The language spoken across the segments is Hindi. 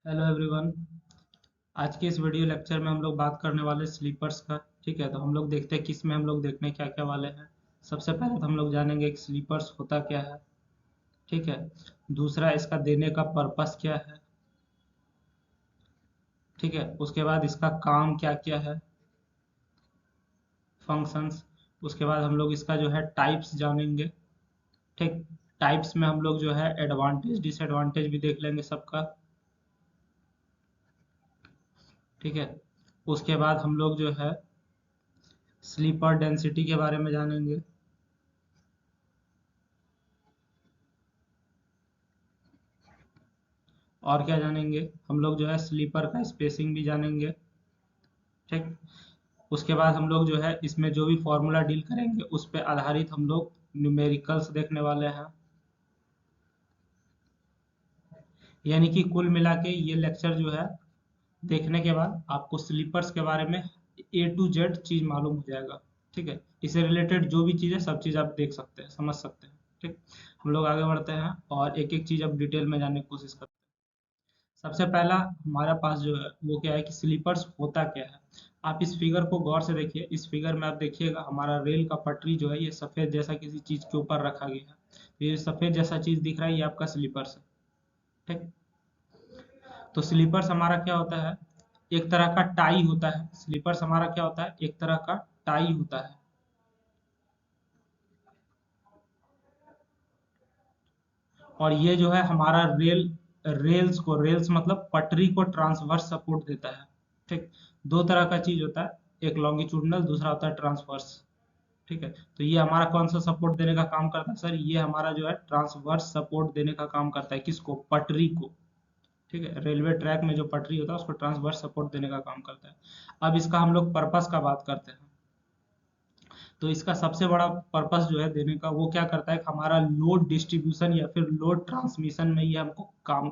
Hello everyone. आज के इस वीडियो लेक्चर में हम लोग बात करने वाले स्लीपर्स का। ठीक है, तो हम लोग देखते हैं किस में हम लोग देखने क्या क्या वाले हैं। सबसे पहले तो हम लोग जानेंगे कि स्लीपर्स होता क्या है। ठीक है। दूसरा, इसका देने का पर्पस क्या है। ठीक है, उसके बाद इसका काम क्या क्या है, फंक्शंस। उसके बाद हम लोग इसका जो है टाइप्स जानेंगे। ठीक। टाइप्स में हम लोग जो है एडवांटेज डिसएडवांटेज भी देख लेंगे सबका। ठीक है। उसके बाद हम लोग जो है स्लीपर डेंसिटी के बारे में जानेंगे। और क्या जानेंगे, हम लोग जो है स्लीपर का स्पेसिंग भी जानेंगे। ठीक। उसके बाद हम लोग जो है इसमें जो भी फॉर्मूला डील करेंगे उस पे आधारित हम लोग न्यूमेरिकल्स देखने वाले हैं। यानी कि कुल मिला के ये लेक्चर जो है देखने के बाद आपको स्लीपर्स के बारे में A to Z चीज मालूम हो जाएगा। ठीक है। इससे रिलेटेड जो भी चीज़ है सब चीज़ आप देख सकते हैं, समझ सकते हैं। ठीक। हम लोग आगे बढ़ते हैं और एक एक चीज़ अब डिटेल में जानने की कोशिश करते हैं। सबसे पहला हमारे पास जो है वो क्या है कि स्लीपर्स होता क्या है। आप इस फिगर को गौर से देखिए। इस फिगर में आप देखिएगा हमारा रेल का पटरी जो है ये सफेद जैसा किसी चीज के ऊपर रखा गया है। तो ये सफेद जैसा चीज दिख रहा है, ये आपका स्लीपर्स है। ठीक। तो स्लीपर्स हमारा क्या होता है, एक तरह का टाई होता है। स्लीपर्स हमारा क्या होता है, एक तरह का टाई होता है। और ये जो है हमारा रेल्स मतलब पटरी को ट्रांसवर्स सपोर्ट देता है। ठीक। दो तरह का चीज होता है, एक लॉन्गिट्यूडनल, दूसरा होता है ट्रांसवर्स। ठीक है। तो ये हमारा कौन सा सपोर्ट देने का काम करता है सर, ये हमारा जो है ट्रांसवर्स सपोर्ट देने का काम करता है। किसको, पटरी को। ठीक है, रेलवे ट्रैक में जो पटरी होता है उसको ट्रांसवर्स सपोर्ट देने का काम करता है। अब इसका हम लोग पर्पस का बात करते हैं। तो इसका सबसे बड़ा पर्पस जो है देने का वो क्या करता है कि हमारा लोड डिस्ट्रीब्यूशन या फिर लोड ट्रांसमिशन में ये हमको काम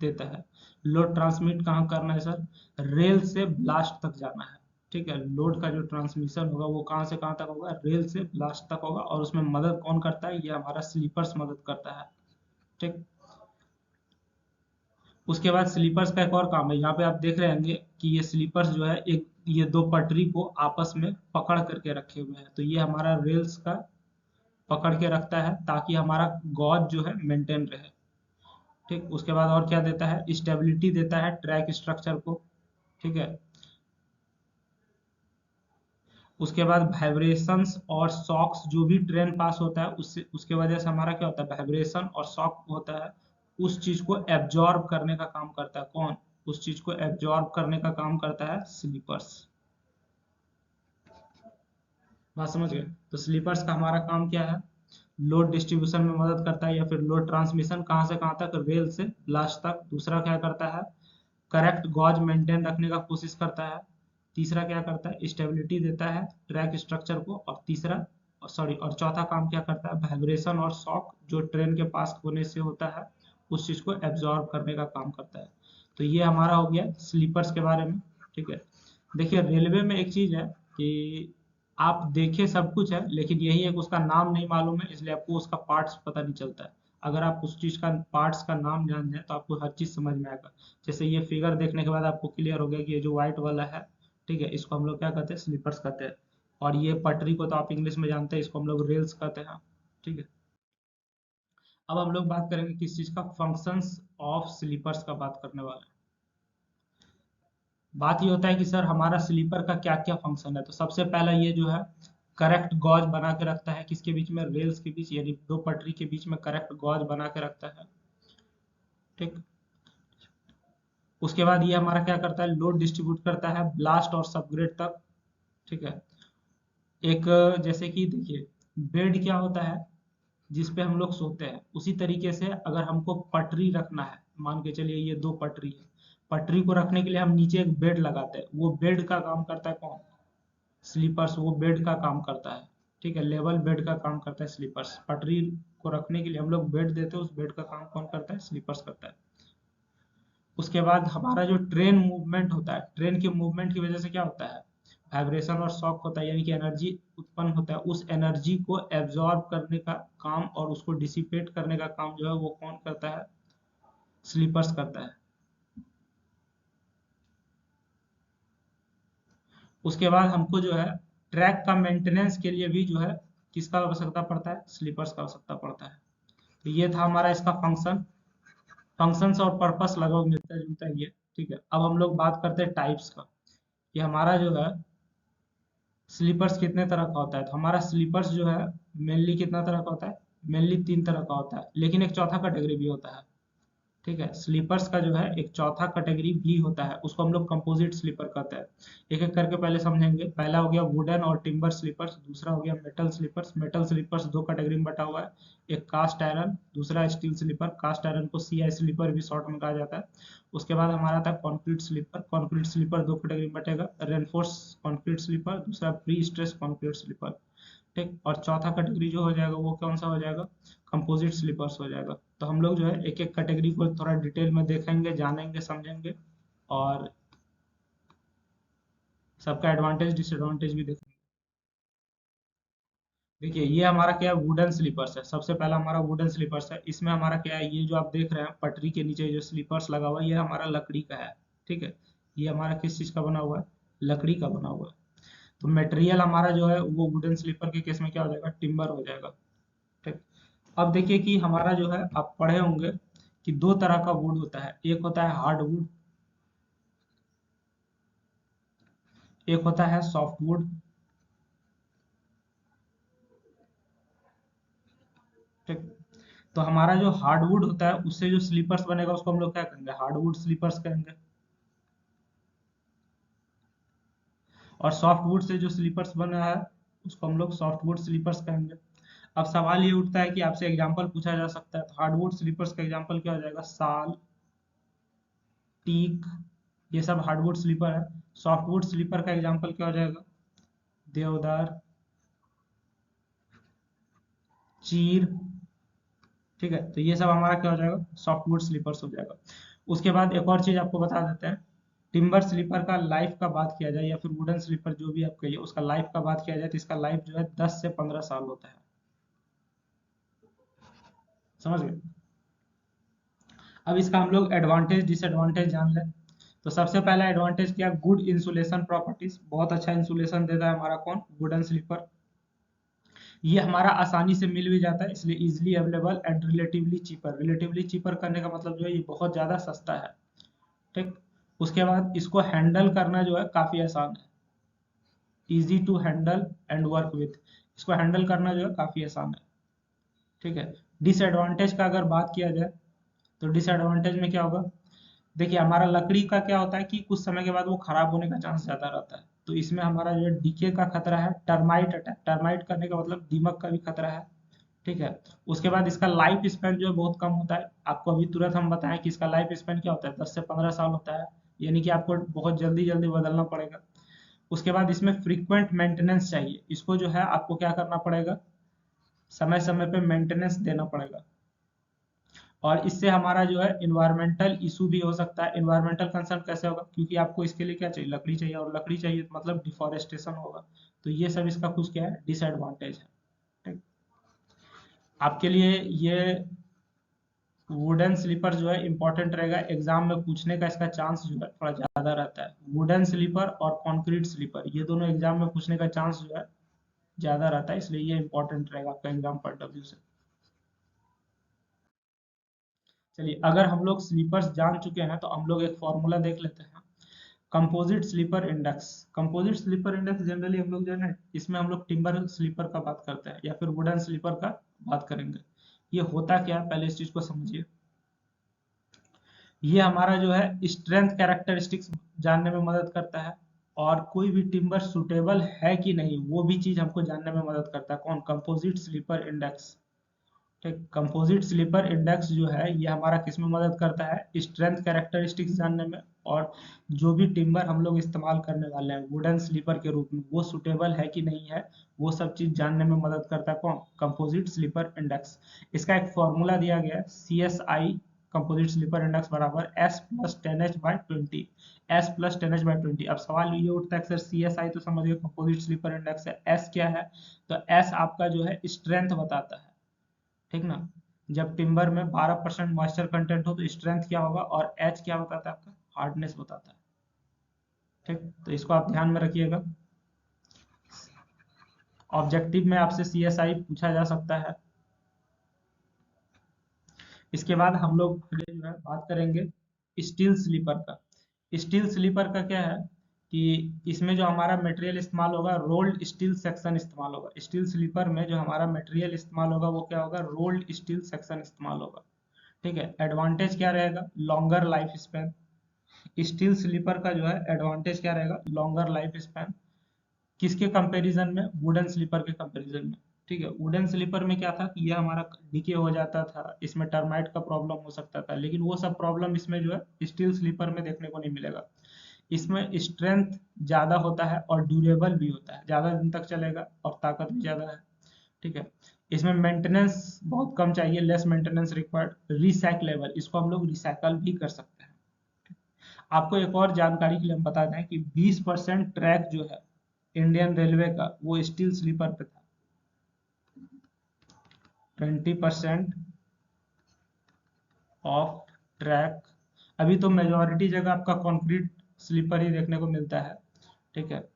देता है। लोड ट्रांसमिट कहाँ करना है सर, रेल से ब्लास्ट तक जाना है। ठीक है, लोड का जो ट्रांसमिशन होगा वो कहाँ से कहाँ तक होगा, रेल से ब्लास्ट तक होगा। और उसमें मदद कौन करता है, ये हमारा स्लीपर्स मदद करता है। ठीक। उसके बाद स्लीपर्स का एक और काम है, यहाँ पे आप देख रहे होंगे कि ये स्लीपर्स जो है एक ये दो पटरी को आपस में पकड़ करके रखे हुए हैं। तो ये हमारा रेल्स का पकड़ के रखता है ताकि हमारा गॉज जो है मेंटेन रहे। ठीक। उसके बाद और क्या देता है, स्टेबिलिटी देता है ट्रैक स्ट्रक्चर को। ठीक है। उसके बाद वाइब्रेशंस और शॉक्स जो भी ट्रेन पास होता है उससे उसके वजह से हमारा क्या होता है, वाइब्रेशन और शॉक होता है। उस चीज को एब्जॉर्ब करने का काम करता है कौन, उस चीज को एब्जॉर्ब करने का काम करता है स्लीपर्स। बात समझ गए। तो स्लीपर्स का हमारा काम क्या है, लोड डिस्ट्रीब्यूशन में मदद करता है या फिर लोड ट्रांसमिशन कहाँ से कहाँ तक, रेल से लास्ट तक। दूसरा क्या करता है, करेक्ट गॉज मेंटेन रखने का कोशिश करता है। तीसरा क्या करता है, स्टेबिलिटी देता है ट्रैक स्ट्रक्चर को। और तीसरा सॉरी और चौथा काम क्या करता है, वाइब्रेशन और शॉक जो ट्रेन के पास होने से होता है उस चीज को एब्जॉर्ब करने का काम करता है। तो ये हमारा हो गया स्लीपर्स के बारे में। ठीक है। देखिए रेलवे में एक चीज है कि आप देखे सब कुछ है लेकिन यही है कि उसका नाम नहीं मालूम है, इसलिए आपको उसका पार्ट्स पता नहीं चलता है। अगर आप उस चीज का पार्ट्स का नाम जान जाए तो आपको हर चीज समझ में आएगा। जैसे ये फिगर देखने के बाद आपको क्लियर हो गया कि ये जो व्हाइट वाला है, ठीक है, इसको हम लोग क्या कहते हैं, स्लीपर्स कहते हैं। और ये पटरी को तो आप इंग्लिश में जानते हैं, इसको हम लोग रेल्स कहते हैं। ठीक है। अब हम लोग बात करेंगे किस चीज का, फंक्शंस ऑफ स्लीपर्स का बात करने वाले हैं। बात ये होता है कि सर हमारा स्लीपर का क्या क्या फंक्शन है। तो सबसे पहला ये जो है करेक्ट गॉज बना के रखता है, किसके बीच में, रेल्स के बीच, यानी दो पटरी के बीच में करेक्ट गॉज बना के रखता है। ठीक। उसके बाद ये हमारा क्या करता है, लोड डिस्ट्रीब्यूट करता है ब्लास्ट और सबग्रेड तक। ठीक है। एक जैसे कि देखिए बेड क्या होता है, जिस पे हम लोग सोते हैं, उसी तरीके से अगर हमको पटरी रखना है, मान के चलिए ये दो पटरी है, पटरी को रखने के लिए हम नीचे एक बेड लगाते हैं। वो बेड का काम करता है कौन, स्लीपर्स, वो बेड का काम करता है। ठीक है, लेवल बेड का काम करता है स्लीपर्स। पटरी को रखने के लिए हम लोग बेड देते हैं, उस बेड का काम कौन करता है, स्लीपर्स करता है। उसके बाद हमारा जो ट्रेन मूवमेंट होता है, ट्रेन के मूवमेंट की वजह से क्या होता है, वाइब्रेशन और शॉक होता है, यानी कि एनर्जी उत्पन्न होता है। उस एनर्जी को एब्जॉर्ब करने का काम और उसको डिसिपेट करने का काम जो है वो कौन करता है, स्लीपर्स करता है। उसके बाद हमको जो है ट्रैक का मेंटेनेंस के लिए भी जो है किसका आवश्यकता पड़ता है, स्लीपर्स का आवश्यकता पड़ता है। तो ये था हमारा इसका फंक्शंस और पर्पस लगभग मिलता जुलता ही है। ठीक है, अब हम लोग बात करते हैं टाइप्स का, कि हमारा जो है स्लीपर्स कितने तरह का होता है। तो हमारा स्लीपर्स जो है मेनली कितना तरह का होता है, मेनली 3 तरह का होता है, लेकिन एक चौथा कैटेगरी भी होता है। ठीक है, स्लीपर्स का जो है एक चौथा कैटेगरी भी होता है, उसको हम लोग कंपोजिट स्लीपर कहते हैं। एक एक करके पहले समझेंगे। पहला हो गया वुडन और टिम्बर स्लीपर्स, दूसरा हो गया metal sleepers. Metal sleepers 2 category में बटा हुआ है, एक कास्ट आयरन, दूसरा स्टील स्लीपर। कास्ट आयरन को सीआई स्लीपर भी शॉर्ट में कहा जाता है। उसके बाद हमारा था concrete sleeper. Concrete sleeper 2 category में बटेगा, रेनफोर्स कॉन्क्रीट स्लीपर, दूसरा प्री स्ट्रेस कॉन्क्रीट स्लीपर। ठीक, और चौथा कैटेगरी जो हो जाएगा वो कौन सा हो जाएगा, कंपोजिट स्लीपर्स हो जाएगा। तो हम लोग जो है एक एक कैटेगरी को थोड़ा डिटेल में देखेंगे, जानेंगे, समझेंगे, और सबका एडवांटेज डिसएडवांटेज भी देखेंगे। देखिए ये हमारा क्या है, वुडन स्लीपर्स है। सबसे पहला हमारा वुडन स्लीपर्स है। इसमें हमारा क्या है, ये जो आप देख रहे हैं पटरी के नीचे जो स्लीपर्स लगा हुआ है, ये हमारा लकड़ी का है। ठीक है, ये हमारा किस चीज का बना हुआ है, लकड़ी का बना हुआ है। तो मटेरियल हमारा जो है वो वुडन स्लीपर के केस में क्या हो जाएगा, टिम्बर हो जाएगा। ठीक, अब देखिए कि हमारा जो है आप पढ़े होंगे कि 2 तरह का वुड होता है, एक होता है हार्ड वुड, एक होता है सॉफ्ट वुड। ठीक, तो हमारा जो हार्डवुड होता है उससे जो स्लीपर्स बनेगा उसको हम लोग क्या कहेंगे, हार्डवुड स्लीपर्स कहेंगे। और सॉफ्टवुड से जो स्लीपर्स बना है उसको हम लोग सॉफ्टवुड स्लीपर्स कहेंगे। अब सवाल ये उठता है कि आपसे एग्जांपल पूछा जा सकता है, तो हार्डवुड स्लीपर्स का एग्जांपल क्या हो जाएगा, साल, टीक, ये सब हार्डवुड स्लीपर है। सॉफ्टवुड स्लीपर का एग्जांपल क्या हो जाएगा, देवदार, चीर। ठीक है, तो ये सब हमारा क्या हो जाएगा, सॉफ्टवुड स्लीपर्स हो जाएगा। उसके बाद एक और चीज आपको बता देते हैं, टिम्बर स्लीपर का लाइफ का बात किया जाए या फिर वुडन स्लीपर जो भी आप कहिए, उसका लाइफ का बात किया जाए तो इसका लाइफ जो है 10 से 15 साल होता है। समझ गए। अब इसका हम लोग एडवांटेज डिसएडवांटेज जान लें। तो सबसे पहला एडवांटेज क्या, गुड इंसुलेशन प्रॉपर्टीज, बहुत अच्छा इंसुलेशन देता है हमारा कौन, वुडन स्लीपर। ये हमारा आसानी से मिल भी जाता है, इसलिए easily available and relatively cheaper. Relatively cheaper करने का मतलब जो है ये बहुत ज्यादा सस्ता है। ठीक, उसके बाद इसको हैंडल करना जो है काफी आसान है, easy to handle and work with. इसको हैंडल करना जो है काफी आसान है। ठीक है, डिसएडवांटेज का अगर बात किया जाए तो डिसएडवांटेज में क्या होगा, देखिए हमारा लकड़ी का क्या होता है कि कुछ समय के बाद वो खराब होने का चांस ज्यादा रहता है, तो इसमें हमारा जो है डीके का खतरा है, टर्माइट अटैक, टर्माइट करने का मतलब दीमक का भी खतरा है। ठीक है, उसके बाद इसका लाइफ स्पेन जो है बहुत कम होता है। आपको अभी तुरंत हम बताएं कि इसका लाइफ स्पेन क्या होता है, 10 से 15 साल होता है, यानी कि आपको बहुत जल्दी जल्दी बदलना पड़ेगा। उसके बाद इसमें फ्रीक्वेंट मेंटेनेंस चाहिए, इसको जो है आपको क्या करना पड़ेगा, समय समय पे मेंटेनेंस देना पड़ेगा। और इससे हमारा जो है इन्वायरमेंटल इशू भी हो सकता है। इन्वायरमेंटल कंसर्न कैसे होगा, क्योंकि आपको इसके लिए क्या चाहिए, लकड़ी चाहिए, और लकड़ी चाहिए तो मतलब डिफोरेस्टेशन होगा। तो ये सब इसका कुछ क्या है, डिसएडवांटेज है। ठीक? आपके लिए ये वुडन स्लीपर जो है इंपॉर्टेंट रहेगा, एग्जाम में पूछने का इसका चांस जो है थोड़ा ज्यादा रहता है। वुडन स्लीपर और कॉन्क्रीट स्लीपर ये दोनों एग्जाम में पूछने का चांस जो है ज्यादा रहता है, इसलिए ये इंपॉर्टेंट रहेगा आपका एग्जाम पॉइंट ऑफ व्यू से। चलिए, अगर हम लोग स्लीपर्स जान चुके हैं तो हम लोग एक फॉर्मूला देख लेते हैं, composite sleeper index. Composite sleeper index generally हम लोग जो है ना, इसमें हम लोग टिम्बर स्लीपर का बात करते हैं या फिर वुडन स्लीपर का बात करेंगे। ये होता क्या है, पहले इस चीज को समझिए। ये हमारा जो है स्ट्रेंथ कैरेक्टरिस्टिक्स जानने में मदद करता है, और कोई भी टिम्बर सुटेबल है कि नहीं वो भी चीज हमको जानने में मदद करता है। कौन, कंपोजिट स्लीपर इंडेक्स। ठीक, कंपोजिट स्लीपर इंडेक्स जो है ये हमारा किस में मदद करता है, स्ट्रेंथ कैरेक्टरिस्टिक्स जानने में, और जो भी टिम्बर हम लोग इस्तेमाल करने वाले हैं वुडन स्लीपर के रूप में वो सुटेबल है कि नहीं है, वो सब चीज जानने में मदद करता है कौन, कंपोजिट स्लीपर इंडेक्स। इसका एक फॉर्मूला दिया गया है, CSI कंपोजिट स्लीपर इंडेक्स बराबर S+10H/20। S+10H/20। अब सवाल ये उठता है कि सर CSI तो समझ गए कंपोजिट स्लीपर इंडेक्स है, S क्या है, तो S आपका जो है स्ट्रेंथ बताता है। ठीक ना, जब टिम्बर में 12% मॉइस्चर कंटेंट हो तो स्ट्रेंथ क्या होगा, और एच क्या बताता है आपका, हार्डनेस बताता है। ठीक, तो इसको आप ध्यान में रखिएगा। ऑब्जेक्टिव में आपसे CSI पूछा जा सकता है। इसके बाद हम लोग आगे जो है बात करेंगे स्टील स्लीपर का। स्टील स्लीपर का क्या है कि इसमें जो हमारा मटेरियल इस्तेमाल होगा रोल्ड स्टील सेक्शन इस्तेमाल होगा। स्टील स्लीपर में जो हमारा मटेरियल इस्तेमाल होगा वो क्या होगा, रोल्ड स्टील सेक्शन इस्तेमाल होगा। ठीक है, एडवांटेज क्या रहेगा, longer life span. Steel sleeper का जो है एडवांटेज क्या रहेगा, लॉन्गर लाइफ स्पैन। किसके कंपैरिजन में, वुडन स्लीपर के कंपैरिजन में। ठीक है, वुडन स्लीपर में क्या था कि यह हमारा डिके हो जाता था, इसमें टर्माइट का प्रॉब्लम हो सकता था, लेकिन वो सब प्रॉब्लम इसमें जो है स्टील स्लीपर में देखने को नहीं मिलेगा। इसमें स्ट्रेंथ ज़्यादा होता है और ड्यूरेबल भी होता है, ज़्यादा दिन तक चलेगा और ताकत भी ज़्यादा है। ठीक है, इसमें मेंटेनेंस बहुत कम चाहिए, लेस मेंटेनेंस रिक्वायर्ड। रिसाइकलेबल, इसको हम लोग रिसाइकल भी कर सकते हैं। आपको एक और जानकारी के लिए हम बता दें कि 20% ट्रैक जो है इंडियन रेलवे का वो स्टील स्लीपर पे था। 20% ऑफ ट्रैक, अभी तो मेजॉरिटी जगह आपका कंक्रीट स्लीपर ही देखने को मिलता है। ठीक है,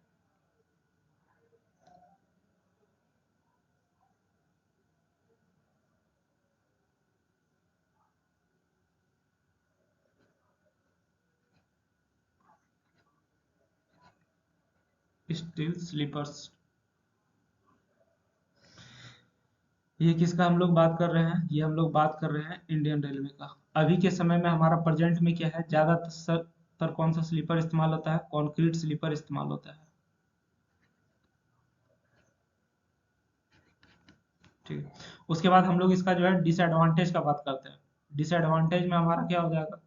स्टील स्लीपर्स, ये किसका हम लोग बात कर रहे हैं, ये हम लोग बात कर रहे हैं इंडियन रेलवे का। अभी के समय में हमारा प्रेजेंट में क्या है, ज्यादातर कौन सा स्लीपर इस्तेमाल होता है, कंक्रीट स्लीपर इस्तेमाल होता है। ठीक है, उसके बाद हम लोग इसका जो है डिसएडवांटेज का बात करते हैं। डिसएडवांटेज में हमारा क्या हो जाएगा,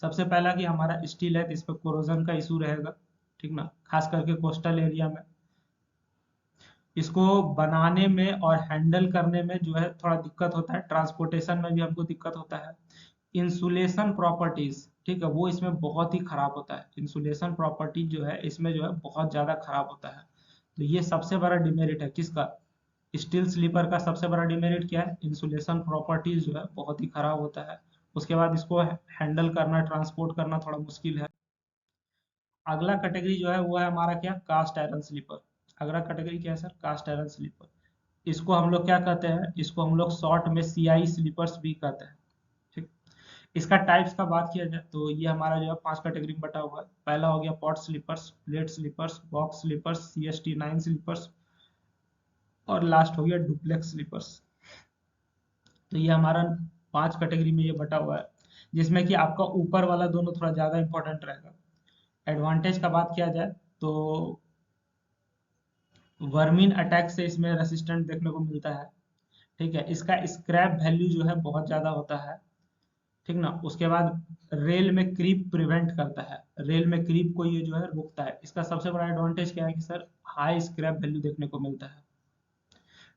सबसे पहला कि हमारा स्टील है तो इस पर कोरोजन का इशू रहेगा। ठीक ना, खास करके कोस्टल एरिया में इसको बनाने में और हैंडल करने में जो है थोड़ा दिक्कत होता है, ट्रांसपोर्टेशन में भी हमको दिक्कत होता है। इंसुलेशन प्रॉपर्टीज, ठीक है, वो इसमें बहुत ही खराब होता है। इंसुलेशन प्रॉपर्टी जो है इसमें जो है बहुत ज़्यादा खराब होता है। तो ये सबसे बड़ा डिमेरिट है किसका, स्टील स्लीपर का। सबसे बड़ा डिमेरिट क्या है, इंसुलेशन प्रॉपर्टीज जो है बहुत ही खराब होता है। उसके बाद इसको हैंडल करना, ट्रांसपोर्ट करना थोड़ा मुश्किल है। अगला कैटेगरी जो है वो है हमारा क्या, कास्ट आयरन स्लीपर। अगला कैटेगरी क्या है सर, कास्ट आयरन स्लीपर। इसको हम लोग क्या कहते हैं, इसको हम लोग शॉर्ट में CI स्लीपर्स भी कहते हैं। ठीक, इसका टाइप्स का बात किया जाए तो ये हमारा जो है 5 कैटेगरी में बटा हुआ है। पहला हो गया pot sleepers, plate sleepers, box sleepers, CST9 sleepers, और लास्ट हो गया डुप्लेक्स स्लीपर्स। तो ये हमारा 5 कैटेगरी में ये बटा हुआ है, जिसमें कि आपका ऊपर वाला दोनों थोड़ा ज़्यादा इंपॉर्टेंट रहेगा। एडवांटेज का बात किया जाए तो वर्मिन अटैक से इसमें रेसिस्टेंट देखने को मिलता है। ठीक है, इसका स्क्रैप वैल्यू जो है बहुत ज़्यादा होता है। ठीक ना, उसके बाद रेल में क्रीप प्रिवेंट करता है, रेल में क्रीप को ये जो है रोकता है। इसका सबसे बड़ा एडवांटेज क्या है कि सर हाई स्क्रैप वैल्यू देखने को मिलता है।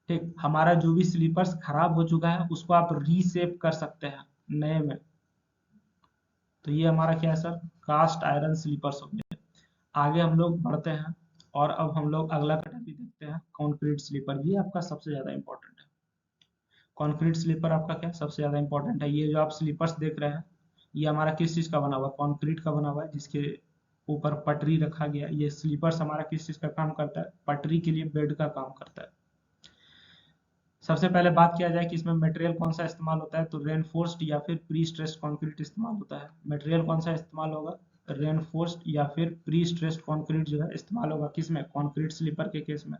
ठीक, हमारा जो भी स्लीपर्स खराब हो चुका है उसको आप रीसेप कर सकते हैं नए में। तो ये हमारा क्या है सर, कास्ट आयरन स्लीपर्स हो गया। आगे हम लोग बढ़ते हैं और अब हम लोग अगला कैटेगरी देखते हैं, कंक्रीट स्लीपर। ये आपका सबसे ज़्यादा इंपॉर्टेंट है। कंक्रीट स्लीपर आपका क्या सबसे ज़्यादा इंपॉर्टेंट है। ये जो आप स्लीपर्स देख रहे हैं ये हमारा किस चीज़ का बना हुआ है, कंक्रीट का बना हुआ है, जिसके ऊपर पटरी रखा गया है। ये स्लीपर्स हमारा किस चीज़ का काम करता है, पटरी के लिए बेड का काम करता है। सबसे पहले बात किया जाए कि इसमें मटेरियल कौन सा इस्तेमाल होता है, तो रेनफोर्स्ड या फिर प्री स्ट्रेस्ड कंक्रीट इस्तेमाल होता है। मटेरियल कौन सा इस्तेमाल होगा, रेनफोर्स्ड या फिर प्री स्ट्रेस्ड कंक्रीट जो है इस्तेमाल होगा किसमें, कंक्रीट स्लीपर के केस में।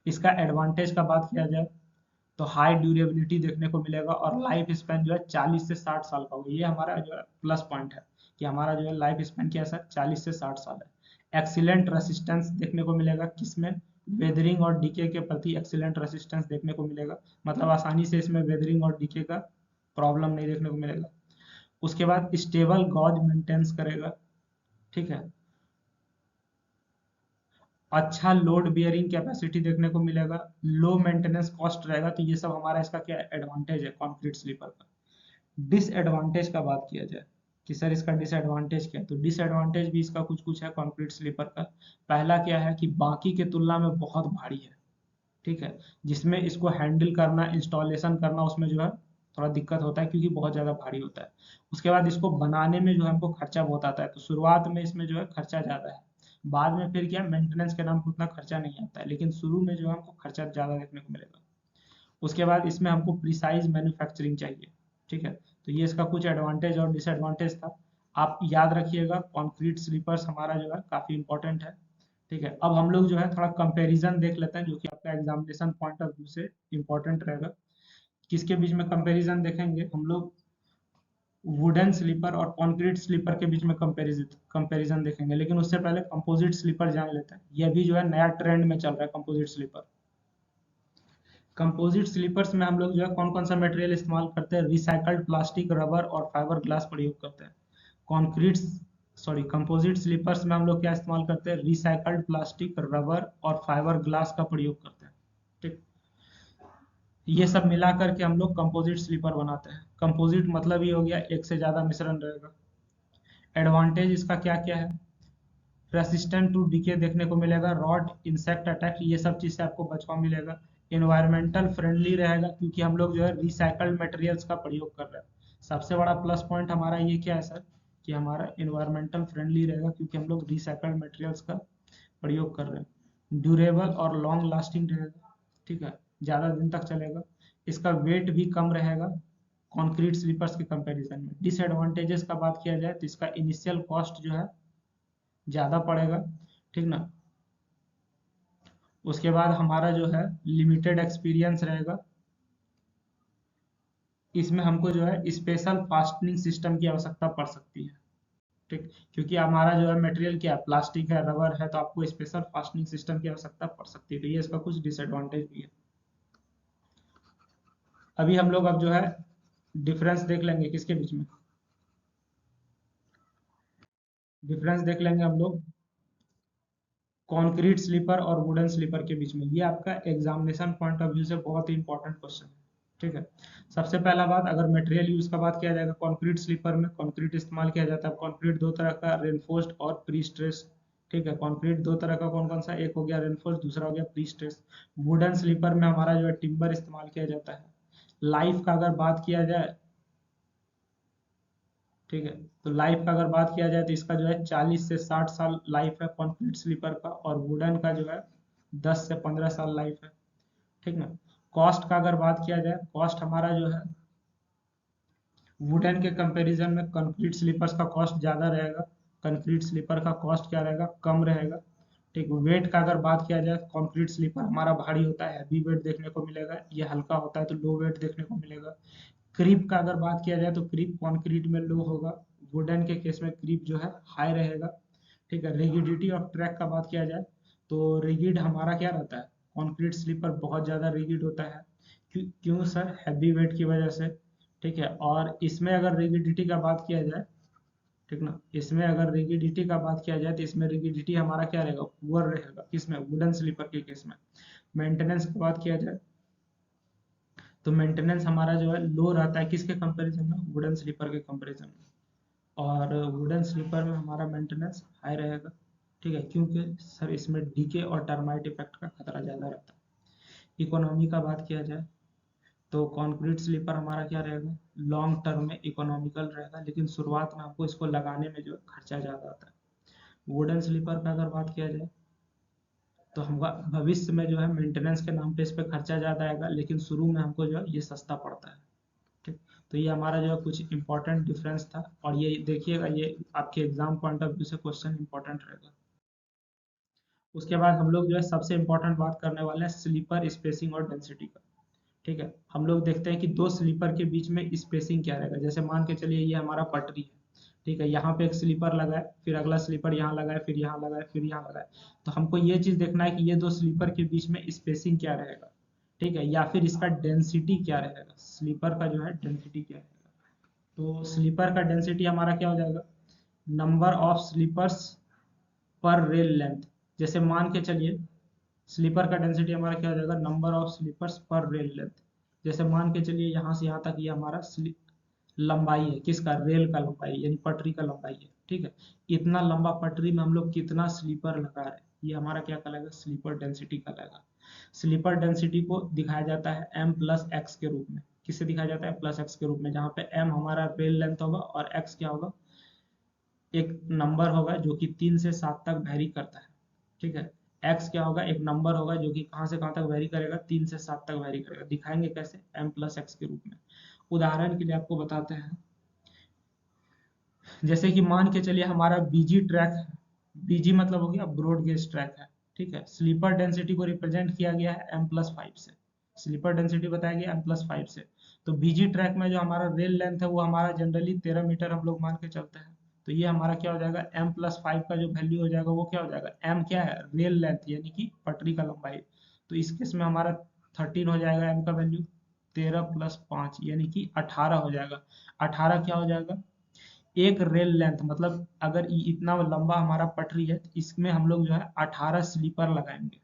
इसका एडवांटेज का बात किया जाए तो हाई ड्यूरेबिलिटी देखने को मिलेगा और लाइफ स्पैन जो है 40 से 60 साल का होगा। ये हमारा जो है प्लस पॉइंट है कि हमारा जो है लाइफ स्पैन क्या है सर, 40 से 60 साल है। एक्सीलेंट रेसिस्टेंस देखने को मिलेगा किसमें, वेदरिंग और डीके के प्रति एक्सीलेंट रेसिस्टेंस देखने को मिलेगा। मतलब आसानी से इसमें वेदरिंग और डीके का प्रॉब्लम नहीं देखने को मिलेगा। उसके बाद स्टेबल गॉज मेंटेनेंस करेगा। ठीक है, अच्छा लोड बियरिंग कैपेसिटी देखने को मिलेगा, लो मेंटेनेंस कॉस्ट रहेगा। तो ये सब हमारा इसका क्या एडवांटेज है कंक्रीट स्लीपर का। डिसएडवांटेज का बात किया जाए कि सर इसका डिसएडवांटेज क्या है, तो डिसएडवांटेज भी इसका कुछ कुछ है कंक्रीट स्लीपर का। पहला क्या है कि बाकी के तुलना में बहुत भारी है। ठीक है, जिसमें इसको हैंडल करना, इंस्टॉलेशन करना उसमें जो है थोड़ा दिक्कत होता है क्योंकि बहुत ज़्यादा भारी होता है। उसके बाद इसको बनाने में जो है हमको खर्चा बहुत आता है, तो शुरुआत में इसमें जो है खर्चा ज़्यादा है। बाद में फिर क्या मेंटेनेंस के नाम पे उतना खर्चा नहीं आता है, लेकिन शुरू में जो है हमको खर्चा ज़्यादा देखने को मिलेगा। उसके बाद इसमें हमको प्रिसाइज मैन्युफैक्चरिंग चाहिए, ठीक है। तो ये इसका कुछ एडवांटेज और डिसएडवांटेज था। आप याद रखिएगा कॉन्क्रीट स्लीपर्स हमारा जो है काफ़ी इंपॉर्टेंट है, ठीक है। अब हम लोग जो है थोड़ा कंपैरिजन देख लेते हैं, जो कि आपका एग्जामिनेशन पॉइंट ऑफ व्यू से इंपॉर्टेंट रहेगा। किसके बीच में कंपैरिजन देखेंगे हम लोग? वुडन स्लीपर और कंक्रीट स्लीपर के बीच में कंपैरिजन देखेंगे, लेकिन उससे पहले कंपोजिट स्लीपर जान लेते हैं। यह भी जो है नया ट्रेंड में चल रहा है कंपोजिट स्लीपर। कंपोजिट स्लीपर्स में हम लोग जो है कौन कौन सा मटेरियल इस्तेमाल करते हैं? रिसाइकल्ड प्लास्टिक, रबर और फाइबर ग्लास प्रयोग करते हैं। कॉन्क्रीट कंपोजिट स्लीपर्स में हम लोग क्या इस्तेमाल करते हैं? रिसाइकल्ड प्लास्टिक, रबर और फाइबर ग्लास का प्रयोग करते हैं, ठीक। ये सब मिला करके हम लोग कंपोजिट स्लीपर बनाते हैं। कंपोजिट मतलब ये हो गया एक से ज्यादा मिश्रण रहेगा। एडवांटेज इसका क्या क्या है? रेसिस्टेंट टू डीके देखने को मिलेगा, रॉट, इंसेक्ट अटैक, ये सब चीज़ से आपको बचवा मिलेगा। एनवायरमेंटल फ्रेंडली रहेगा क्योंकि हम लोग जो है रिसाइकल्ड मटेरियल्स का प्रयोग कर रहे हैं। सबसे बड़ा प्लस पॉइंट हमारा ये क्या है सर, कि हमारा एनवायरमेंटल फ्रेंडली रहेगा क्योंकि हम लोग रिसाइकल्ड मटेरियल्स का प्रयोग कर रहे हैं। ड्यूरेबल और लॉन्ग लास्टिंग रहेगा, ठीक है, ज़्यादा दिन तक चलेगा। इसका वेट भी कम रहेगा कंक्रीट स्लीपर्स के कंपैरिजन में। डिसएडवांटेजेस का बात किया जाए तो इसका इनिशियल कॉस्ट जो है ज़्यादा पड़ेगा, ठीक ना। उसके बाद हमारा जो है लिमिटेड एक्सपीरियंस रहेगा। इसमें हमको जो है स्पेशल फास्टनिंग सिस्टम की आवश्यकता पड़ सकती है, ठीक, क्योंकि हमारा जो है मटेरियल क्या है, प्लास्टिक है, रबर है, तो आपको स्पेशल फास्टनिंग सिस्टम की आवश्यकता पड़ सकती है। तो ये इसका कुछ डिसएडवांटेज भी है। अभी हम लोग अब जो है डिफरेंस देख लेंगे किसके बीच में, डिफरेंस देख लेंगे हम लोग कंक्रीट स्लीपर और वुडन स्लीपर के बीच में। ये आपका एग्जामिनेशन पॉइंट ऑफ व्यू से बहुत ही इंपॉर्टेंट क्वेश्चन है, ठीक है। सबसे पहला बात, अगर मटेरियल यूज का बात किया जाएगा कंक्रीट स्लीपर में, कंक्रीट इस्तेमाल किया जाता है। कंक्रीट दो तरह का, रेनफोर्स्ड और प्री स्ट्रेस, ठीक है। कंक्रीट दो तरह का, कौन कौन सा? एक हो गया रेनफोर्स्ड, दूसरा हो गया प्री स्ट्रेस। वुडन स्लीपर में हमारा जो है टिम्बर इस्तेमाल किया जाता है। लाइफ का अगर बात किया जाए, ठीक है, तो लाइफ का अगर बात किया जाए तो इसका जो है 40 से 60 साल लाइफ है कंक्रीट स्लीपर का, और वुडन का जो है 10 से 15 साल लाइफ है, ठीक ना। कॉस्ट का अगर बात किया जाए, कॉस्ट हमारा जो है वुडन के कंपैरिजन में कंक्रीट स्लीपर्स का कॉस्ट ज़्यादा रहेगा, कंक्रीट स्लीपर का कॉस्ट क्या रहेगा? कम रहेगा, ठीक। वेट का अगर बात किया जाए, कंक्रीट स्लीपर हमारा भारी होता है, हैवी वेट देखने को मिलेगा। ये हल्का होता है तो लो वेट देखने को मिलेगा। क्रीप का अगर बात किया जाए तो क्रीप कंक्रीट में लो होगा, वुडन के केस में क्रीप जो है हाई रहेगा, ठीक है। रिगिडिटी ऑफ ट्रैक का बात किया जाए तो रिगिड हमारा क्या रहता है? कंक्रीट स्लीपर बहुत ज़्यादा रिगिड होता है। क्यों सर? हैवी वेट की वजह से, ठीक है। और इसमें अगर रिगिडिटी का बात किया जाए, ठीक ना, इसमें अगर रिगिडिटी का बात किया जाए तो इसमें रिगिडिटी हमारा क्या रहेगा? पुअर रहेगा, किसमें? वुडन स्लीपर के केस में। मेंटेनेंस की बात किया जाए तो मेंटेनेंस हमारा जो है लो रहता है, किसके कंपैरिजन में? वुडन स्लीपर के कंपैरिजन में। और वुडन स्लीपर में हमारा मेंटेनेंस हाई रहेगा, ठीक है, क्योंकि सर इसमें डीके और टर्माइट इफेक्ट का खतरा ज़्यादा रहता है। इकोनॉमी का बात किया जाए तो कंक्रीट स्लीपर हमारा क्या रहेगा? लॉन्ग टर्म में इकोनॉमिकल रहेगा, लेकिन शुरुआत में हमको इसको लगाने में जो है खर्चा ज़्यादा आता है। वुडन स्लीपर का अगर बात किया जाए तो हम भविष्य में जो है मेंटेनेंस के नाम पे इस पर खर्चा ज़्यादा आएगा, लेकिन शुरू में हमको जो है ये सस्ता पड़ता है, ठीक। तो ये हमारा जो है कुछ इंपॉर्टेंट डिफरेंस था, और ये देखिएगा ये आपके एग्जाम पॉइंट ऑफ व्यू से क्वेश्चन इंपॉर्टेंट रहेगा। उसके बाद हम लोग जो है सबसे इंपॉर्टेंट बात करने वाले हैं स्लीपर स्पेसिंग और डेंसिटी का, ठीक है। हम लोग देखते हैं कि दो स्लीपर के बीच में स्पेसिंग क्या रहेगा। जैसे मान के चलिए ये हमारा पटरी है, ठीक है, यहाँ पे एक स्लीपर लगा है, फिर अगला स्लीपर यहाँ लगा है, फिर यहाँ लगा है, फिर यहाँ लगा है। तो हमको ये चीज़ देखना है कि ये दो स्लीपर के बीच में स्पेसिंग क्या रहेगा, ठीक है, या फिर इसका डेंसिटी क्या रहेगा, स्लीपर का जो है डेंसिटी क्या रहेगा। तो स्लीपर का डेंसिटी हमारा क्या हो जाएगा? नंबर ऑफ स्लीपर्स पर रेल लेंथ। जैसे मान के चलिए स्लीपर का डेंसिटी हमारा क्या हो जाएगा? नंबर ऑफ स्लीपर्स पर रेल लेंथ। जैसे मान के चलिए यहाँ से यहाँ तक ये हमारा लंबाई है, किसका? रेल का लंबाई, यानी पटरी का लंबाई है, ठीक है। इतना लंबा पटरी में हम लोग कितना स्लीपर लगा रहे हैं, ये हमारा क्या कहलाएगा? स्लीपर डेंसिटी कहलाएगा। स्लीपर डेंसिटी को दिखाया जाता है m प्लस एक्स के रूप में। किससे दिखाया जाता है? प्लस एक्स के रूप में, जहाँ पे m हमारा रेल लेंथ होगा और x क्या होगा? एक नंबर होगा जो कि 3 से 7 तक वेरी करता है, ठीक है। x क्या होगा, एक नंबर होगा जो कि कहाँ से कहाँ तक वेरी करेगा, 3 से 7 तक वेरी करेगा। दिखाएंगे कैसे, m प्लस एक्स के रूप में। उदाहरण के लिए आपको बताते हैं, जैसे कि मान के चलिए हमारा बीजी ट्रैक है, बीजी मतलब हो गया ब्रॉड गेज ट्रैक है, ठीक है। स्लीपर डेंसिटी को रिप्रेजेंट किया गया है m+5 से, स्लीपर डेंसिटी बताया गया m+5 से। तो बीजी ट्रैक में जो हमारा रेल लेंथ है वो हमारा जनरली 13 मीटर हम लोग मान के चलते हैं। तो ये हमारा क्या हो जाएगा, m+5 का जो वैल्यू हो जाएगा वो क्या हो जाएगा, m क्या है, रेल लेंथ यानी कि पटरी का लंबाई। तो इस केस में हमारा 13 हो जाएगा m का वैल्यू, 13+5 यानी कि 18 हो जाएगा। 18 क्या हो जाएगा, एक रेल लेंथ मतलब अगर इतना लंबा हमारा पटरी है तो इसमें हम लोग जो है 18 स्लीपर लगाएंगे।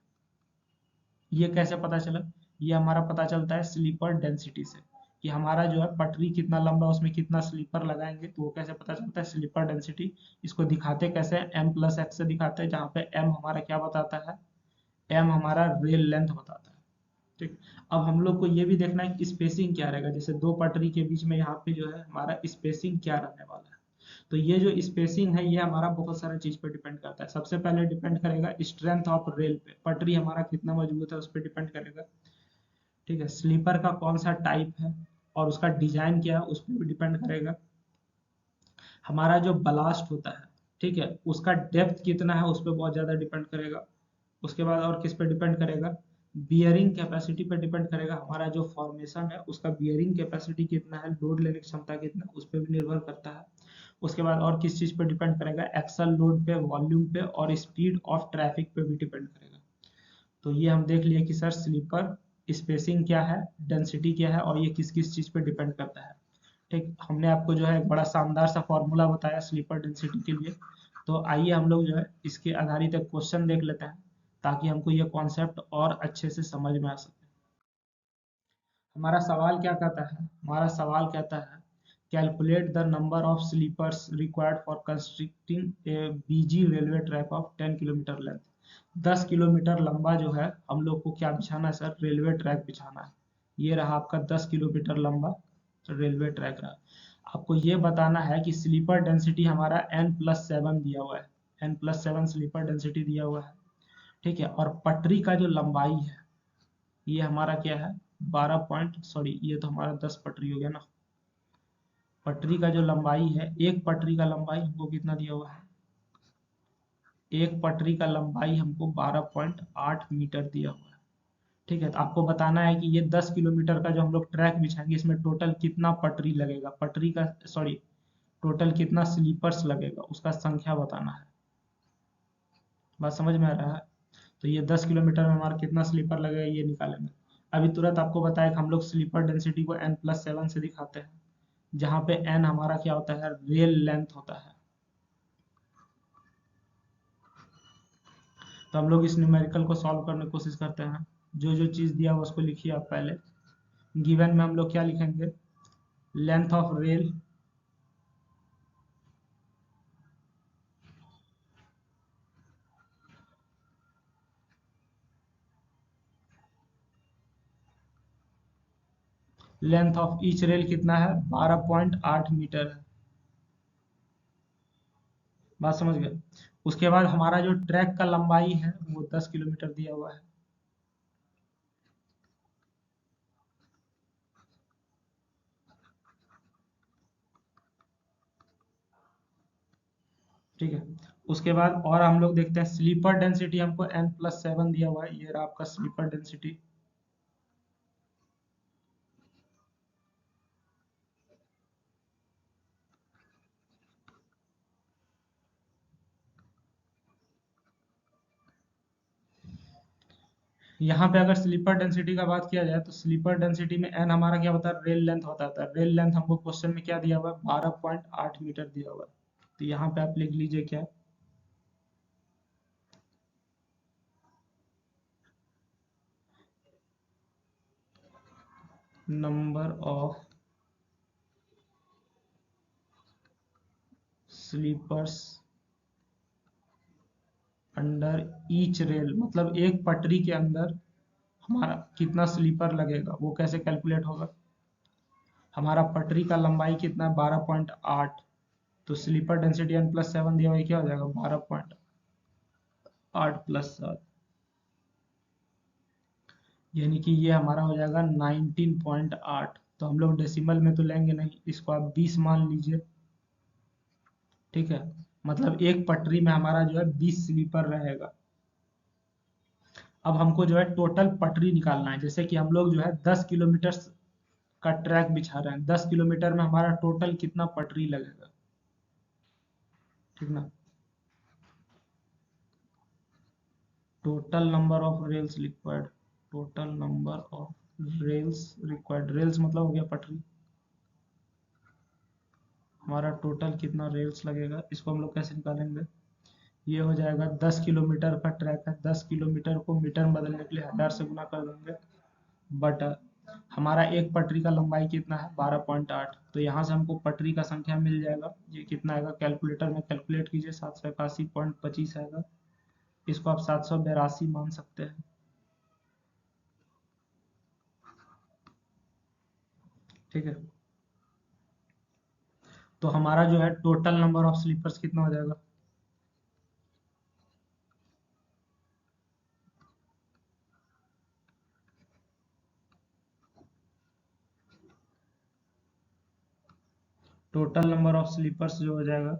ये कैसे पता चला, ये हमारा पता चलता है स्लीपर डेंसिटी से, कि हमारा जो है पटरी कितना लंबा है उसमें कितना स्लीपर लगाएंगे। तो वो कैसे पता चलता है, स्लीपर डेंसिटी। इसको दिखाते कैसे हैं, m+x से दिखाते हैं, जहाँ पे m हमारा क्या बताता है, m हमारा रेल लेंथ बताता है, ठीक। अब हम लोग को ये भी देखना है कि स्पेसिंग क्या रहेगा, जैसे दो पटरी के बीच में यहाँ पे जो है हमारा स्पेसिंग क्या रहने वाला है। तो ये जो स्पेसिंग है ये हमारा बहुत सारा चीज पे डिपेंड करता है। सबसे पहले डिपेंड करेगा स्ट्रेंथ ऑफ रेल पे, पटरी हमारा कितना मजबूत है उस पर डिपेंड करेगा, ठीक है। स्लीपर का कौन सा टाइप है और उसका डिजाइन क्या है उस पर भी डिपेंड करेगा। हमारा जो ब्लास्ट होता है, ठीक है, उसका डेप्थ कितना है उस पर बहुत ज्यादा डिपेंड करेगा। उसके बाद और किस पे डिपेंड करेगा, बियरिंग कैपेसिटी पे डिपेंड करेगा। हमारा जो फॉर्मेशन है उसका बियरिंग कैपेसिटी कितना है, लोड लेने की क्षमता कितना है, उस पर भी निर्भर करता है। उसके बाद और किस चीज पे डिपेंड करेगा, एक्सल लोड पे, वॉल्यूम पे और स्पीड ऑफ ट्रैफिक पे भी डिपेंड करेगा। तो ये हम देख लिए कि सर स्लीपर स्पेसिंग क्या है, डेंसिटी क्या है और ये किस किस चीज पे डिपेंड करता है, ठीक। हमने आपको जो है एक बड़ा शानदार सा फॉर्मूला बताया स्लीपर डेंसिटी के लिए। तो आइए हम लोग जो है इसके आधारित एक क्वेश्चन देख लेते हैं, ताकि हमको ये कॉन्सेप्ट और अच्छे से समझ में आ सके। हमारा सवाल क्या कहता है, हमारा सवाल कहता है calculate the number of sleepers required for constructing a BG railway track of 10 kilometre length. 10 kilometre लंबा जो है हम लोग को क्या बिछाना है सर, रेलवे ट्रैक बिछाना है। ये रहा आपका 10 किलोमीटर लंबा रेलवे ट्रैक रहा। आपको ये बताना है कि स्लीपर डेंसिटी हमारा n+7 दिया हुआ है, n+7 स्लीपर डेंसिटी दिया हुआ है, ठीक है। और पटरी का जो लंबाई है ये हमारा क्या है, 12 पॉइंट सॉरी ये तो हमारा 10 पटरी हो गया ना। पटरी का जो लंबाई है, एक पटरी का लंबाई हमको कितना दिया हुआ है, एक पटरी का लंबाई हमको 12.8 मीटर दिया हुआ है, ठीक है। तो आपको बताना है कि ये 10 किलोमीटर का जो हम लोग ट्रैक बिछाएंगे इसमें टोटल कितना पटरी लगेगा, पटरी का सॉरी टोटल कितना स्लीपर्स लगेगा उसका संख्या बताना है। बात समझ में आ रहा है। तो ये 10 किलोमीटर में हमारा कितना स्लीपर लगेगा ये निकालेंगे। अभी तुरंत आपको बताया कि हम लोग स्लीपर डेंसिटी को n+7 से दिखाते हैं, जहाँ पे n हमारा क्या होता है, रेल लेंथ होता है। तो हम लोग इस न्यूमेरिकल को सॉल्व करने की कोशिश करते हैं। जो जो चीज़ दिया हुआ उसको लिखिए आप पहले। गिवन में हम लोग क्या लिखेंगे, length of rail, length of each rail कितना है, 12.8 मीटर है। बात समझ गए। उसके बाद हमारा जो ट्रैक का लंबाई है वो 10 किलोमीटर दिया हुआ है, ठीक है। उसके बाद और हम लोग देखते हैं स्लीपर डेंसिटी, हमको n+7 दिया हुआ है, ये रहा आपका स्लीपर डेंसिटी। यहाँ पे अगर स्लीपर डेंसिटी का बात किया जाए तो स्लीपर डेंसिटी में n हमारा क्या होता है, रेल लेंथ होता है। रेल लेंथ हमको क्वेश्चन में क्या दिया हुआ है, 12.8 मीटर दिया हुआ है। तो यहाँ पे आप लिख लीजिए क्या, number of sleepers under each rail, मतलब एक पटरी के अंदर हमारा कितना स्लीपर लगेगा वो कैसे कैलकुलेट होगा। हमारा पटरी का लंबाई कितना है, 12.8, तो स्लीपर डेंसिटी n+7 दिया हुआ क्या हो जाएगा 12.8+7, यानी कि ये हमारा हो जाएगा 19.8। तो हम लोग डेसिमल में तो लेंगे नहीं, इसको आप 20 मान लीजिए, ठीक है। मतलब एक पटरी में हमारा जो है 20 स्लीपर रहेगा। अब हमको जो है टोटल पटरी निकालना है, जैसे कि हम लोग जो है 10 किलोमीटर का ट्रैक बिछा रहे हैं, 10 किलोमीटर में हमारा टोटल कितना पटरी लगेगा, ठीक ना। Total number of rails required, total number of rails required, rails मतलब हो गया पटरी, हमारा टोटल कितना रेल्स लगेगा, इसको हम लोग कैसे निकालेंगे। ये हो जाएगा 10 किलोमीटर का ट्रैक है, 10 किलोमीटर को मीटर में बदलने के लिए 1000 से गुना कर देंगे, बट हमारा एक पटरी का लंबाई कितना है 12.8। तो यहाँ से हमको पटरी का संख्या मिल जाएगा, ये कितना आएगा, कैलकुलेटर में कैलकुलेट कीजिए, 781.25 आएगा। इसको आप 782 मान सकते हैं, ठीक है। तो हमारा जो है टोटल नंबर ऑफ स्लीपर्स कितना हो जाएगा, टोटल नंबर ऑफ स्लीपर्स जो हो जाएगा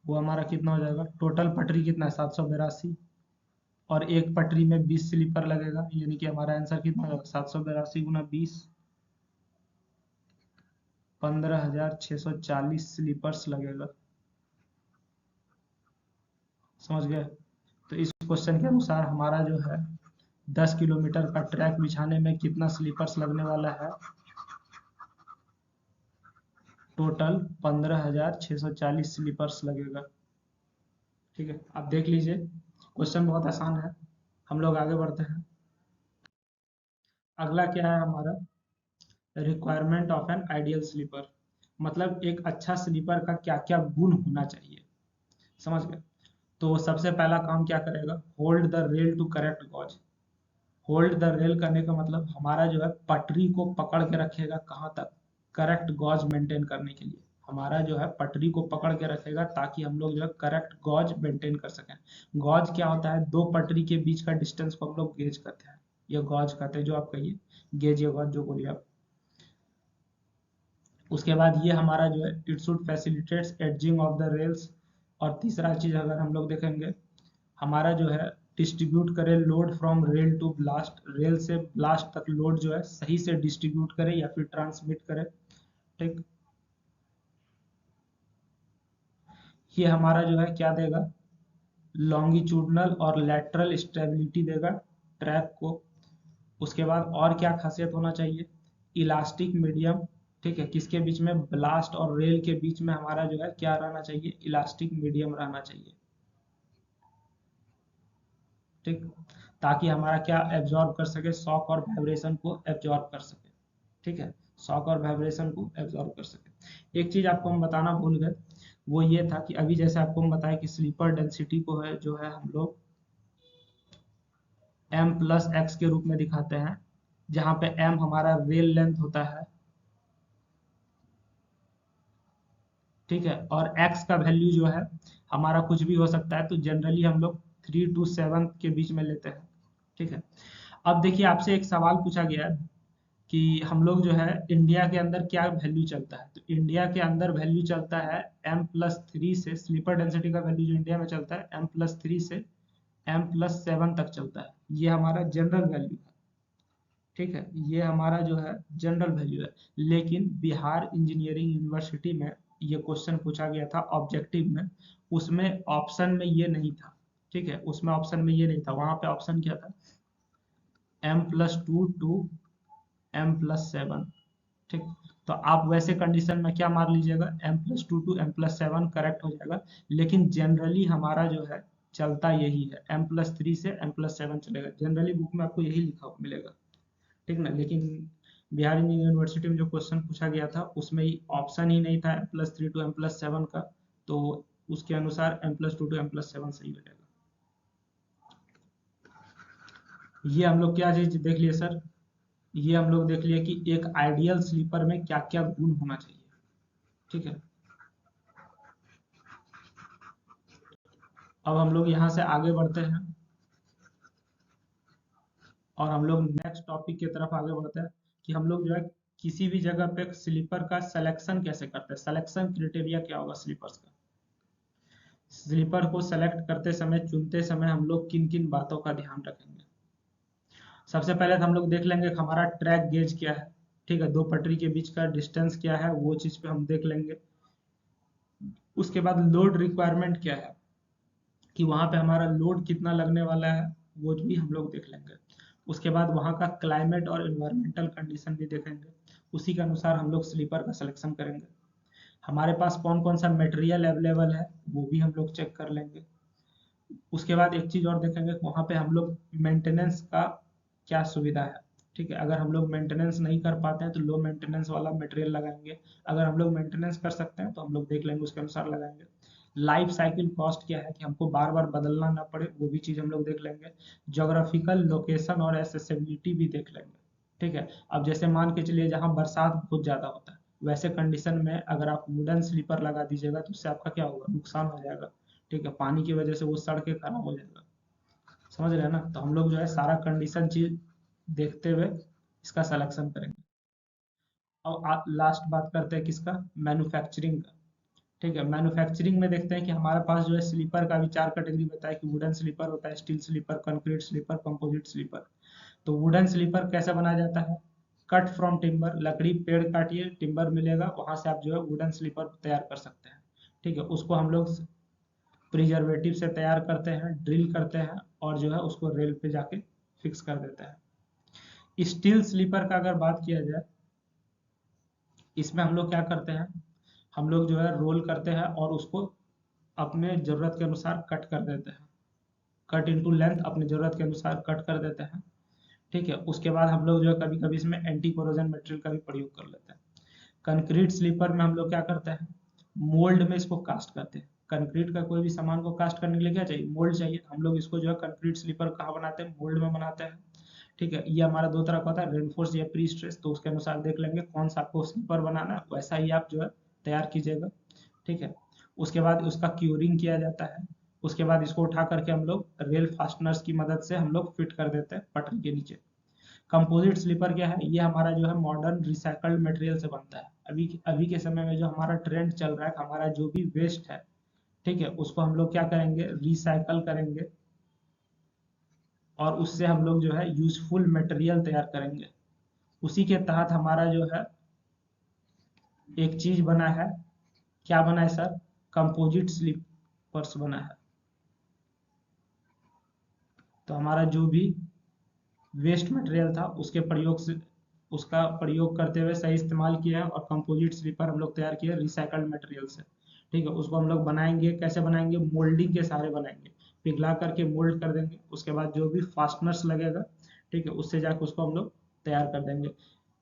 वो हमारा कितना हो जाएगा, टोटल पटरी कितना है 782, और एक पटरी में 20 स्लीपर लगेगा, यानी कि हमारा आंसर कितना होगा 782 गुना 20, 15,640 स्लीपर्स लगेगा, समझ गए। तो इस क्वेश्चन के अनुसार हमारा जो है 10 किलोमीटर का ट्रैक बिछाने में कितना स्लीपर्स लगने वाला है, टोटल 15,640 स्लीपर्स लगेगा, ठीक है। आप देख लीजिए, क्वेश्चन बहुत आसान है। हम लोग आगे बढ़ते हैं। अगला क्या है हमारा, requirement of an ideal sleeper, मतलब एक अच्छा स्लीपर का क्या क्या गुण होना चाहिए, समझ गए। तो सबसे पहला काम क्या करेगा, hold the rail to correct gauge. Hold the rail करने का मतलब हमारा जो है पटरी को पकड़ के रखेगा, कहाँ तक, करेक्ट गॉज मेंटेन करने के लिए हमारा जो है पटरी को पकड़ के रखेगा, ताकि हम लोग जो है करेक्ट गॉज मेंटेन कर सकें। गॉज क्या होता है, दो पटरी के बीच का डिस्टेंस को हम लोग गेज कहते हैं, या गॉज कहते हैं, जो आप कहिए, गेज या गॉज जो बोलिए आप। उसके बाद ये हमारा जो है it should facilitates edging of the rails. और तीसरा चीज अगर हम लोग देखेंगे, हमारा जो है डिस्ट्रीब्यूट करे load from rail to ballast, rail से ब्लास्ट तक लोड जो है सही से डिस्ट्रीब्यूट करे या फिर ट्रांसमिट करे, ठीक। ये हमारा जो है क्या देगा, लॉन्गिट्यूडनल और लैटरल स्टेबिलिटी देगा ट्रैक को। उसके बाद और क्या खासियत होना चाहिए, इलास्टिक मीडियम, ठीक है, किसके बीच में, ब्लास्ट और रेल के बीच में हमारा जो है क्या रहना चाहिए, इलास्टिक मीडियम रहना चाहिए, ठीक, ताकि हमारा क्या एब्जॉर्ब कर सके, शॉक और वाइब्रेशन को एब्जॉर्ब कर सके, ठीक है, शॉक और वाइब्रेशन को एब्जॉर्ब कर सके। एक चीज आपको हम बताना भूल गए, वो ये था कि अभी जैसे आपको हम बताया कि स्लीपर डेंसिटी को है जो है हम लोग m+x के रूप में दिखाते हैं, जहां पे m हमारा रेल लेंथ होता है, ठीक है, और x का वैल्यू जो है हमारा कुछ भी हो सकता है, तो जनरली हम लोग 3 to 7 के बीच में लेते हैं, ठीक है। अब देखिए आपसे एक सवाल पूछा गया है कि हम लोग जो है इंडिया के अंदर क्या वैल्यू चलता है, तो इंडिया के अंदर वैल्यू चलता है m+3 से, स्लीपर डेंसिटी का वैल्यू जो इंडिया में चलता है m+3 से m+7 तक चलता है, ये हमारा जनरल वैल्यू है, ठीक है, ये हमारा जो है जनरल वैल्यू है। लेकिन बिहार इंजीनियरिंग यूनिवर्सिटी में ये क्वेश्चन पूछा गया था ऑब्जेक्टिव में, उसमें ऑप्शन में ये नहीं था, ठीक है, उसमें ऑप्शन में ये नहीं था, वहां पे ऑप्शन क्या था, m+2 टू m+7, ठीक। तो आप वैसे कंडीशन में क्या मार लीजिएगा, m+2 टू m+7 करेक्ट हो जाएगा। लेकिन जनरली हमारा जो है चलता यही है, m+3 से m+7 चलेगा, जनरली बुक में आपको यही लिखा हुआ मिलेगा, ठीक ना। लेकिन बिहार इंजीनियरिंग यूनिवर्सिटी में जो क्वेश्चन पूछा गया था उसमें ऑप्शन ही नहीं था m+3 टू m+7 का, तो उसके अनुसार m+2 टू m+7 सही हो जाएगा। ये हम लोग क्या चीज देख लिए सर, ये हम लोग देख लिए कि एक आइडियल स्लीपर में क्या क्या गुण होना चाहिए, ठीक है। अब हम लोग यहाँ से आगे बढ़ते हैं और हम लोग नेक्स्ट टॉपिक की तरफ आगे बढ़ते हैं कि हम लोग जो है किसी भी जगह पे स्लीपर का सिलेक्शन कैसे करते हैं, सिलेक्शन क्राइटेरिया क्या होगा स्लीपर्स का। स्लीपर को सेलेक्ट करते समय, चुनते समय हम लोग किन किन बातों का ध्यान रखेंगे। सबसे पहले तो हम लोग देख लेंगे कि हमारा ट्रैक गेज क्या है, ठीक है, दो पटरी के बीच का डिस्टेंस क्या है, वो चीज पे हम देख लेंगे। उसके बाद लोड रिक्वायरमेंट क्या है, कि वहां पे हमारा लोड कितना लगने वाला है, वो भी हम लोग देख लेंगे। उसके बाद वहाँ का क्लाइमेट और इन्वायरमेंटल कंडीशन भी देखेंगे, उसी के अनुसार हम लोग स्लीपर का सिलेक्शन करेंगे। हमारे पास कौन कौन सा मटेरियल अवेलेबल है, वो भी हम लोग चेक कर लेंगे। उसके बाद एक चीज और देखेंगे, वहाँ पे हम लोग मेंटेनेंस का क्या सुविधा है, ठीक है। अगर हम लोग मेंटेनेंस नहीं कर पाते हैं तो लो मेंटेनेंस वाला मटेरियल लगाएंगे, अगर हम लोग मेंटेनेंस कर सकते हैं तो हम लोग देख लेंगे, उसके अनुसार लगाएंगे। लाइफ साइकिल कॉस्ट क्या है, कि हमको बार बार बदलना ना पड़े, वो भी चीज हम लोग देख लेंगे। जोग्राफिकल लोकेशन और एसेसिबिलिटी भी देख लेंगे, ठीक है। अब जैसे मान के चलिए जहाँ बरसात बहुत ज्यादा होता है, वैसे कंडीशन में अगर आप वुडन स्लीपर लगा दीजिएगा तो उससे आपका क्या होगा, नुकसान हो जाएगा, ठीक है। पानी की वजह से वो सड़ के खराब हो जाएगा, समझ रहे हैं ना। तो हम लोग जो है सारा कंडीशन चीज देखते हुए इसका सिलेक्शन करेंगे। अब लास्ट बात करते हैं किसका, मैन्युफैक्चरिंग का, ठीक है। मैन्युफैक्चरिंग में देखते हैं कि हमारे पास जो है स्लीपर का भी चार कैटेगरी बताया, कि वुडन स्लीपर होता है, steel sleeper, concrete sleeper, composite sleeper. तो वुडन स्लीपर कैसे बनाया जाता है, कट फ्रॉम टिम्बर, लकड़ी पेड़ काटिए, टिम्बर मिलेगा, वहां से आप जो है वुडन स्लीपर तैयार कर सकते हैं, ठीक है। उसको हम लोग प्रिजर्वेटिव से तैयार करते हैं, ड्रिल करते हैं और जो है उसको रेल पे जाके फिक्स कर देते हैं। स्टील स्लीपर का अगर बात किया जाए, इसमें हम लोग क्या करते हैं, हम लोग जो है रोल करते हैं और उसको अपने ज़रूरत के अनुसार कट कर देते हैं, कट इनटू लेंथ अपनी ज़रूरत के अनुसार कट कर देते हैं, ठीक है। उसके बाद हम लोग जो है कभी कभी इसमें एंटी कोरोजन मटेरियल का भी प्रयोग कर लेते हैं। कंक्रीट स्लीपर में हम लोग क्या करते हैं, मोल्ड में इसको कास्ट करते हैं। कंक्रीट का कोई भी सामान को कास्ट करने के लिए क्या चाहिए, मोल्ड चाहिए। हम लोग इसको जो है कंक्रीट स्लीपर कहाँ बनाते हैं, मोल्ड में बनाते हैं, ठीक है। ये हमारा दो तरह का होता है, रेनफोर्स या प्री स्ट्रेस, तो उसके अनुसार देख लेंगे कौन सा आपको स्लीपर बनाना है, वैसा ही आप जो है तैयार कीजिएगा, ठीक है। उसके बाद उसका क्यूरिंग किया जाता है। उसके बाद इसको उठा करके हम लोग रेल फास्टनर्स की मदद से हम लोग फिट कर देते हैं पटरी के नीचे। कंपोजिट स्लीपर क्या है, ये हमारा जो है मॉडर्न रिसाइकल्ड मटेरियल से बनता है। अभी अभी के समय में जो हमारा ट्रेंड चल रहा है, हमारा जो भी वेस्ट है, ठीक है, उसको हम लोग क्या करेंगे, रिसाइकल करेंगे और उससे हम लोग जो है यूजफुल मटेरियल तैयार करेंगे। उसी के तहत हमारा जो है एक चीज बना है, क्या बना है सर, कंपोजिट स्लीपर्स बना है। तो हमारा जो भी वेस्ट मटेरियल था उसके प्रयोग से, उसका प्रयोग करते हुए सही इस्तेमाल किया है और कंपोजिट स्लीपर हम लोग तैयार किए रिसाइकल्ड मटेरियल से, ठीक है। उसको हम लोग बनाएंगे, कैसे बनाएंगे, मोल्डिंग के सहारे बनाएंगे, पिघला करके मोल्ड कर देंगे। उसके बाद जो भी फास्टनर्स लगेगा, ठीक है, उससे जाकर उसको हम लोग तैयार कर देंगे।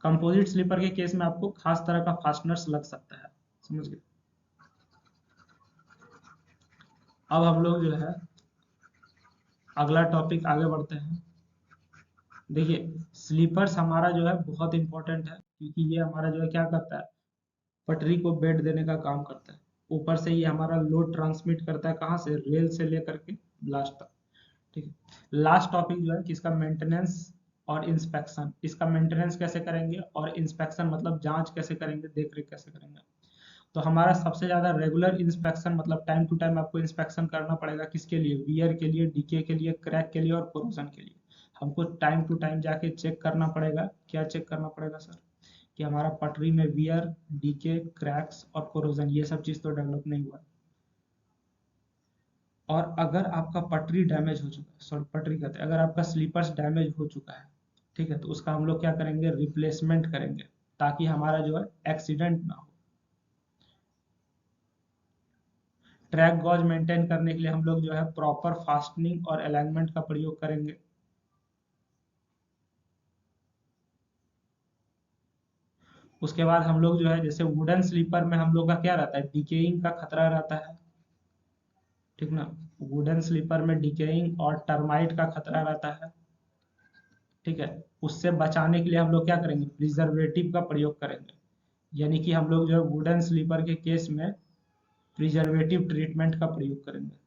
कंपोजिट स्लीपर के केस में आपको खास तरह का फास्टनर्स लग सकता है, समझ गए। अब हम लोग जो है अगला टॉपिक आगे बढ़ते हैं। देखिए स्लीपर्स हमारा जो है बहुत इंपॉर्टेंट है, क्योंकि ये हमारा जो है क्या करता है, पटरी को बेड देने का काम करता है। ऊपर से ये हमारा लोड ट्रांसमिट करता है, कहाँ से, रेल से लेकर के लास्ट तक, ठीक है। लास्ट टॉपिक जो है कि इसका मेंटेनेंस और इंस्पेक्शन, इसका मेंटेनेंस कैसे करेंगे और इंस्पेक्शन मतलब जांच कैसे करेंगे, देख रेख कैसे करेंगे। तो हमारा सबसे ज्यादा रेगुलर इंस्पेक्शन मतलब टाइम टू टाइम आपको इंस्पेक्शन करना पड़ेगा, किसके लिए, वियर के लिए, डीके के लिए, क्रैक के लिए और कोरोजन के लिए। हमको टाइम टू टाइम जाके चेक करना पड़ेगा, क्या चेक करना पड़ेगा सर, कि हमारा पटरी में वियर, डीके, क्रैक्स और कोरोजन ये सब चीज तो डेवलप नहीं हुआ है। और अगर आपका पटरी डैमेज हो चुका है, सॉरी पटरी कहते हैं, अगर आपका स्लीपर्स डैमेज हो चुका है, ठीक है, तो उसका हम लोग क्या करेंगे, रिप्लेसमेंट करेंगे, ताकि हमारा जो है एक्सीडेंट ना हो। ट्रैक गॉज मेंटेन करने के लिए हम लोग जो है प्रॉपर फास्टनिंग और अलाइनमेंट का प्रयोग करेंगे। उसके बाद हम लोग जो है जैसे वुडन स्लीपर में हम लोग का क्या रहता है, डिकेइंग का खतरा रहता है, ठीक ना। वुडन स्लीपर में डिकेइंग और टर्माइट का खतरा रहता है, ठीक है। उससे बचाने के लिए हम लोग क्या करेंगे, प्रिजर्वेटिव का प्रयोग करेंगे। यानी कि हम लोग जो है वुडन स्लीपर के केस में प्रिजर्वेटिव ट्रीटमेंट का प्रयोग करेंगे।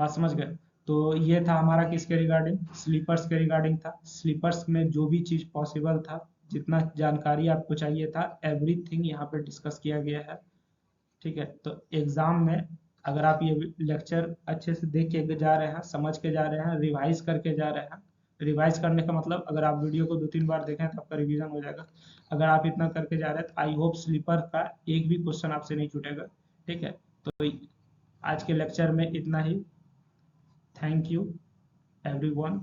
बात समझ गए। तो ये था हमारा किसके रिगार्डिंग, स्लीपर्स के रिगार्डिंग था। स्लीपर्स में जो भी चीज पॉसिबल था, जितना जानकारी आपको चाहिए था, एवरीथिंग यहाँ पे डिस्कस किया गया है। ठीक है, तो एग्जाम में अगर आप ये लेक्चर अच्छे से देख के जा रहे हैं, समझ के जा रहे हैं, रिवाइज करके जा रहे हैं, रिवाइज करने का मतलब अगर आप वीडियो को 2-3 बार देखें तो आपका रिवीजन हो जाएगा। अगर आप इतना करके जा रहे हैं तो आई होप स्लीपर का एक भी क्वेश्चन आपसे नहीं छूटेगा। ठीक है, तो आज के लेक्चर में इतना ही। Thank you everyone.